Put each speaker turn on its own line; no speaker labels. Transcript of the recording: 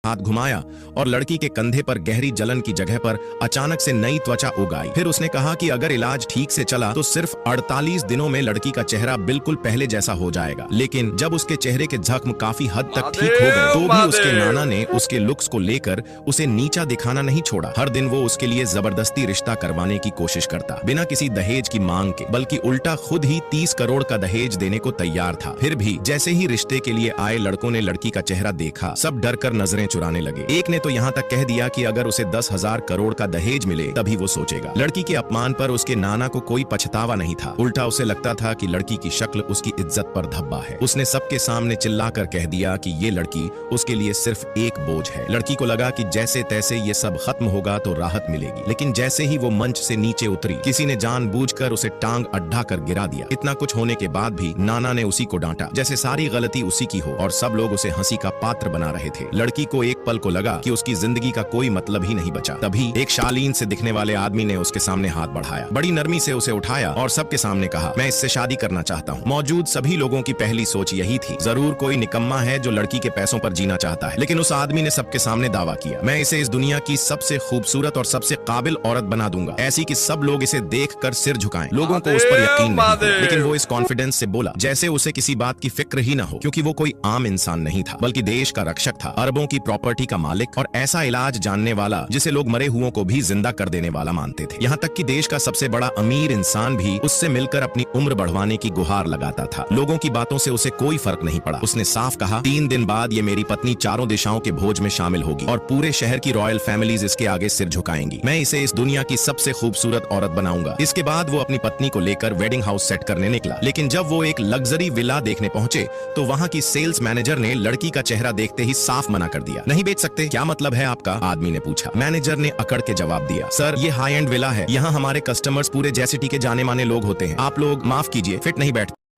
हाथ घुमाया और लड़की के कंधे पर गहरी जलन की जगह पर अचानक से नई त्वचा उग आई। फिर उसने कहा कि अगर इलाज ठीक से चला तो सिर्फ 48 दिनों में लड़की का चेहरा बिल्कुल पहले जैसा हो जाएगा। लेकिन जब उसके चेहरे के जख्म काफी हद तक ठीक हो गए तो भी उसके नाना ने उसके लुक्स को लेकर उसे नीचा दिखाना नहीं छोड़ा। हर दिन वो उसके लिए जबरदस्ती रिश्ता करवाने की कोशिश करता, बिना किसी दहेज की मांग के, बल्कि उल्टा खुद ही 30 करोड़ का दहेज देने को तैयार था। फिर भी जैसे ही रिश्ते के लिए आए लड़कों ने लड़की का चेहरा देखा, सब डर कर नजरें चुराने लगे। एक ने तो यहाँ तक कह दिया कि अगर उसे 10,000 करोड़ का दहेज मिले तभी वो सोचेगा। लड़की के अपमान पर उसके नाना को कोई पछतावा नहीं था, उल्टा उसे लगता था कि लड़की की शक्ल उसकी इज्जत पर धब्बा है। उसने सबके सामने चिल्लाकर कह दिया कि ये लड़की उसके लिए सिर्फ एक बोझ है। लड़की को लगा कि जैसे तैसे ये सब खत्म होगा तो राहत मिलेगी, लेकिन जैसे ही वो मंच से नीचे उतरी, किसी ने जानबूझकर उसे टांग अड्डा कर गिरा दिया। इतना कुछ होने के बाद भी नाना ने उसी को डांटा, जैसे सारी गलती उसी की हो और सब लोग उसे हंसी का पात्र बना रहे थे। लड़की को एक पल को लगा कि उसकी जिंदगी का कोई मतलब ही नहीं बचा। तभी एक शालीन से दिखने वाले आदमी ने उसके सामने हाथ बढ़ाया, बड़ी नरमी से उसे उठाया और सबके सामने कहा, मैं इससे शादी करना चाहता हूँ। मौजूद सभी लोगों की पहली सोच यही थी, जरूर कोई निकम्मा है जो लड़की के पैसों पर जीना चाहता है। लेकिन उस आदमी ने सबके सामने दावा किया, मैं इसे इस दुनिया की सबसे खूबसूरत और सबसे काबिल औरत बना दूंगा, ऐसी कि सब लोग इसे देखकर सिर झुकाएं। लोगों को उस पर यकीन नहीं हुआ, लेकिन वो इस कॉन्फिडेंस से बोला जैसे उसे किसी बात की फिक्र ही न हो, क्योंकि वो कोई आम इंसान नहीं था, बल्कि देश का रक्षक था, अरबों की प्रॉपर्टी का मालिक और ऐसा इलाज जानने वाला जिसे लोग मरे हुओं को भी जिंदा कर देने वाला मानते थे। यहाँ तक कि देश का सबसे बड़ा अमीर इंसान भी उससे मिलकर अपनी उम्र बढ़वाने की गुहार लगाता था। लोगों की बातों से उसे कोई फर्क नहीं पड़ा। उसने साफ कहा, 3 दिन बाद ये मेरी पत्नी चारों दिशाओं के भोज में शामिल होगी और पूरे शहर की रॉयल फैमिलीज इसके आगे सिर झुकाएंगी। मैं इसे इस दुनिया की सबसे खूबसूरत औरत बनाऊंगा। इसके बाद वो अपनी पत्नी को लेकर वेडिंग हाउस सेट करने निकला, लेकिन जब वो एक लग्जरी विला देखने पहुंचे तो वहां की सेल्स मैनेजर ने लड़की का चेहरा देखते ही साफ मना कर दिया। नहीं बेच सकते, क्या मतलब है आपका? आदमी ने पूछा। मैनेजर ने अकड़ के जवाब दिया, सर ये हाई एंड विला है, यहाँ हमारे कस्टमर्स पूरे जैसे टी के जाने माने लोग होते हैं, आप लोग माफ कीजिए फिट नहीं बैठ